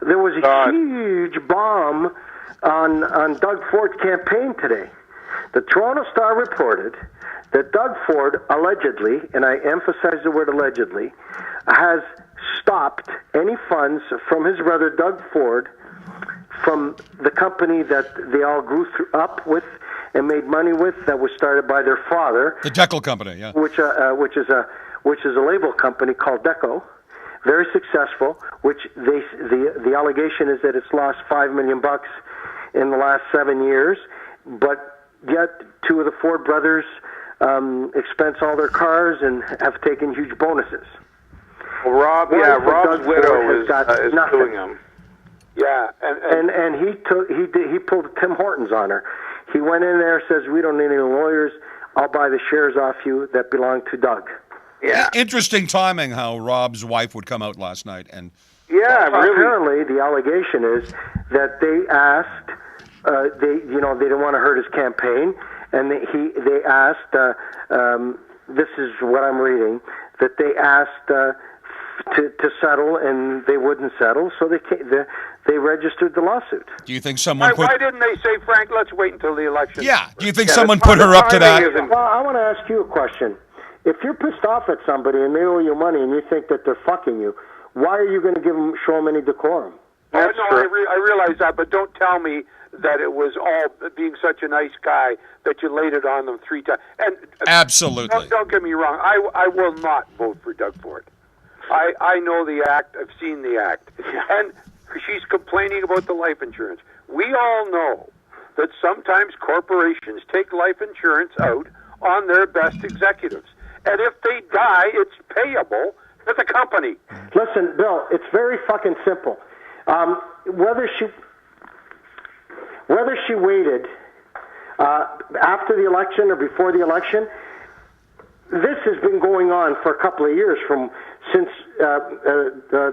there was a huge bomb on Doug Ford's campaign today. The Toronto Star reported that Doug Ford allegedly, and I emphasize the word allegedly, has stopped any funds from his brother Doug Ford from the company that they all grew up with and made money with, that was started by their father, the Deco Company, yeah, which is a label company called Deco, very successful. Which the allegation is that it's lost $5 million in the last 7 years, but yet two of the Ford brothers expense all their cars and have taken huge bonuses. Well, Rob's widow is suing him. Yeah, and he pulled Tim Hortons on her. He went in there, says, "We don't need any lawyers. I'll buy the shares off you that belong to Doug." Yeah. Interesting timing how Rob's wife would come out last night. And apparently the allegation is that they asked, they didn't want to hurt his campaign, and they asked, this is what I'm reading, that they asked to settle, and they wouldn't settle, so they registered the lawsuit. Do you think someone Why didn't they say, Frank, let's wait until the election? Yeah. Do you think someone put her up to that? Well, I want to ask you a question. If you're pissed off at somebody and they owe you money and you think that they're fucking you, why are you going to show them any decorum? I realize that, but don't tell me that it was all being such a nice guy that you laid it on them 3 times. And absolutely. Don't get me wrong. I will not vote for Doug Ford. I know the act. I've seen the act. And she's complaining about the life insurance. We all know that sometimes corporations take life insurance out on their best executives. And if they die, it's payable to the company. Listen, Bill, it's very fucking simple. Whether she waited after the election or before the election, this has been going on for a couple of years since the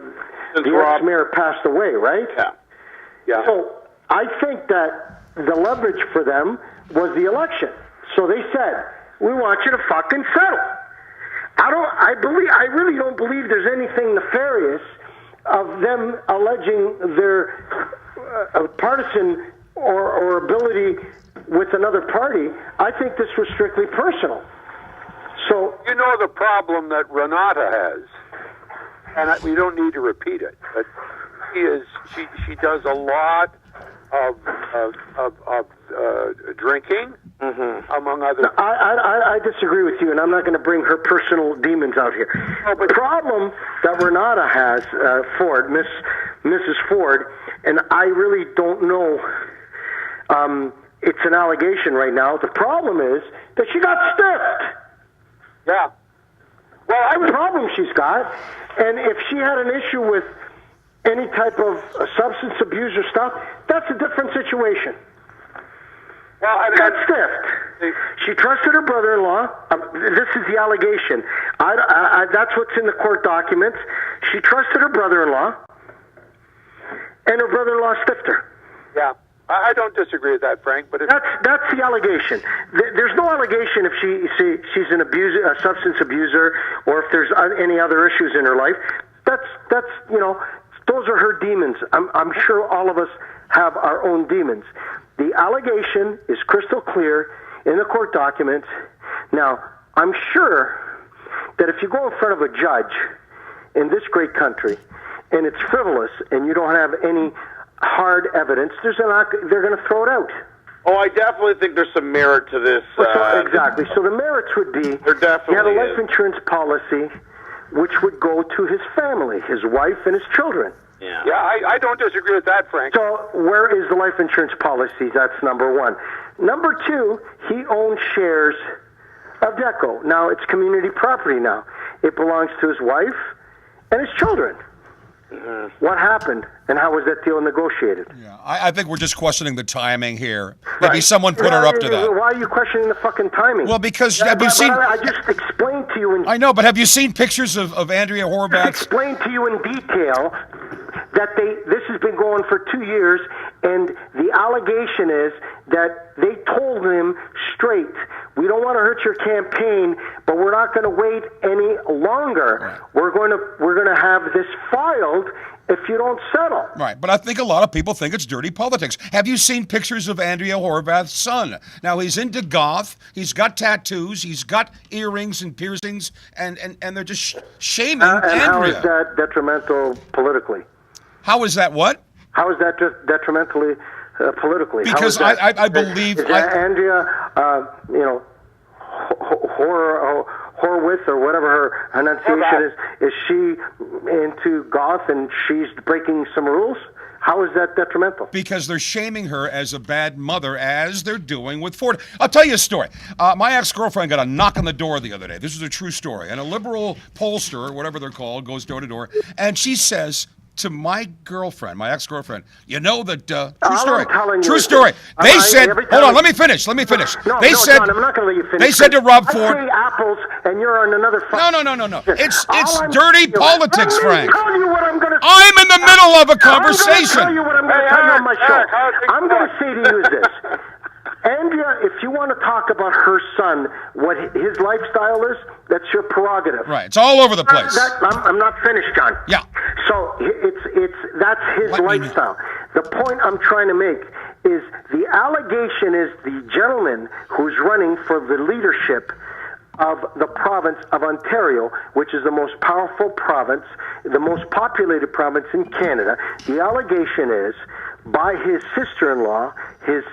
ex-mayor passed away, right? Yeah. So I think that the leverage for them was the election. So they said, "We want you to fucking settle." I really don't believe there's anything nefarious of them alleging their partisan or ability with another party. I think this was strictly personal. So you know the problem that Renata has, and we don't need to repeat it, but she does a lot of drinking, among other things. I disagree with you, and I'm not going to bring her personal demons out here. The problem that Renata has, Mrs. Ford, and I really don't know, it's an allegation right now. The problem is that she got stiffed. Yeah. Well, the problem she's got, and if she had an issue with any type of substance abuse or stuff, that's a different situation. Well, got stiffed. She trusted her brother-in-law. This is the allegation. That's what's in the court documents. She trusted her brother-in-law, and her brother-in-law stiffed her. Yeah. I don't disagree with that, Frank, but that's the allegation. There's no allegation if she's an abuser, a substance abuser, or if there's any other issues in her life. That's those are her demons. I'm sure all of us have our own demons. The allegation is crystal clear in the court documents. Now, I'm sure that if you go in front of a judge in this great country and it's frivolous and you don't have any hard evidence, they're going to throw it out. Oh, I definitely think there's some merit to this. Exactly. So the merits would be you have a life insurance policy which would go to his family, his wife and his children. Yeah, I don't disagree with that, Frank. So where is the life insurance policy? That's number one. Number two, he owns shares of Deco. Now, it's community property now. It belongs to his wife and his children. Mm-hmm. What happened, and how was that deal negotiated? Yeah, I think we're just questioning the timing here. Maybe someone put her up to that. Why are you questioning the fucking timing? Well, because have you seen... I just explained to you I know, but have you seen pictures of Andrea Horwath? I explained to you in detail that this has been going for 2 years, and the allegation is that they told him straight, we don't want to hurt your campaign, but we're not going to wait any longer. Right. We're going to have this filed if you don't settle. Right, but I think a lot of people think it's dirty politics. Have you seen pictures of Andrea Horwath's son? Now, he's into goth, he's got tattoos, he's got earrings and piercings, and they're just shaming Andrea. How is that detrimental politically? How is that what? How is that detrimentally politically? Because I believe... Is Andrea, Horwith, or whatever her enunciation is she into goth and she's breaking some rules? How is that detrimental? Because they're shaming her as a bad mother, as they're doing with Ford. I'll tell you a story. My ex-girlfriend got a knock on the door the other day. This is a true story. And a liberal pollster, or whatever they're called, goes door to door, and she says to my girlfriend, my ex-girlfriend, you know that, true story. They said, hold on, let me finish. No, John, I'm not going to let you finish. They said to Rob Ford. I say apples, and you're on another... No. It's dirty politics, Frank. Tell you what I'm going to... I'm in the middle of a conversation. I'm going to tell you what I'm going to tell you on my show. I'm going to say to you is this. Andrea, if you want to talk about her son, what his lifestyle is, that's your prerogative. Right, it's all over the place. I'm not finished, John. Yeah. So that's his lifestyle. The point I'm trying to make is the allegation is the gentleman who's running for the leadership of the province of Ontario, which is the most powerful province, the most populated province in Canada. The allegation is by his sister-in-law, his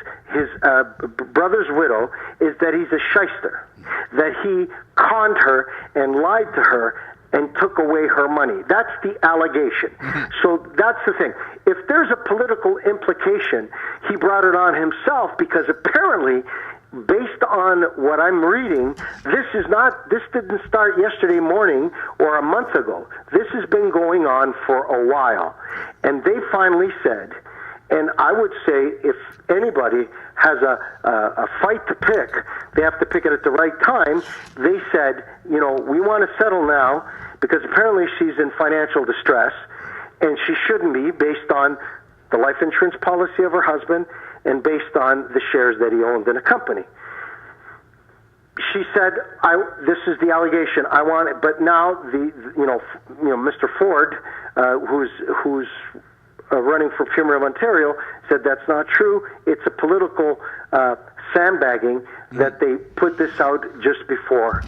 brother's widow, is that he's a shyster, that he conned her and lied to her and took away her money. That's the allegation. So that's the thing. If there's a political implication, he brought it on himself because apparently, based on what I'm reading, this didn't start yesterday morning or a month ago. This has been going on for a while. And they finally said, and I would say if anybody has a fight to pick, they have to pick it at the right time. They said, we want to settle now because apparently she's in financial distress and she shouldn't be based on the life insurance policy of her husband and based on the shares that he owned in a company. She said, this is the allegation. I want it, but now Mr. Ford, who's running for Premier of Ontario, said that's not true. It's a political sandbagging that they put this out just before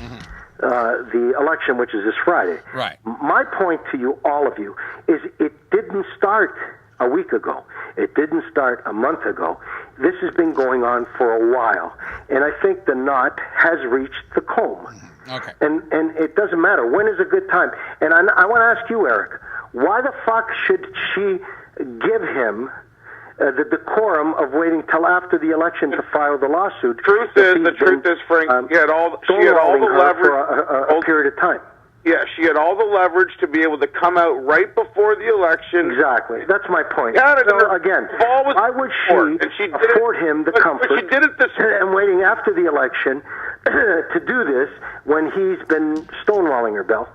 the election, which is this Friday. Right. My point to you, all of you, is it didn't start a week ago. It didn't start a month ago. This has been going on for a while. And I think the knot has reached the comb. Okay. And it doesn't matter. When is a good time? And I want to ask you, Eric, why the fuck should she give him the decorum of waiting till after the election to file the lawsuit? The truth is, Frank, she had all the leverage for a period of time. Yeah, she had all the leverage to be able to come out right before the election. Exactly. That's my point. Canada, so again, why would she afford him the comfort she did it and waiting after the election to do this when he's been stonewalling her, Bill?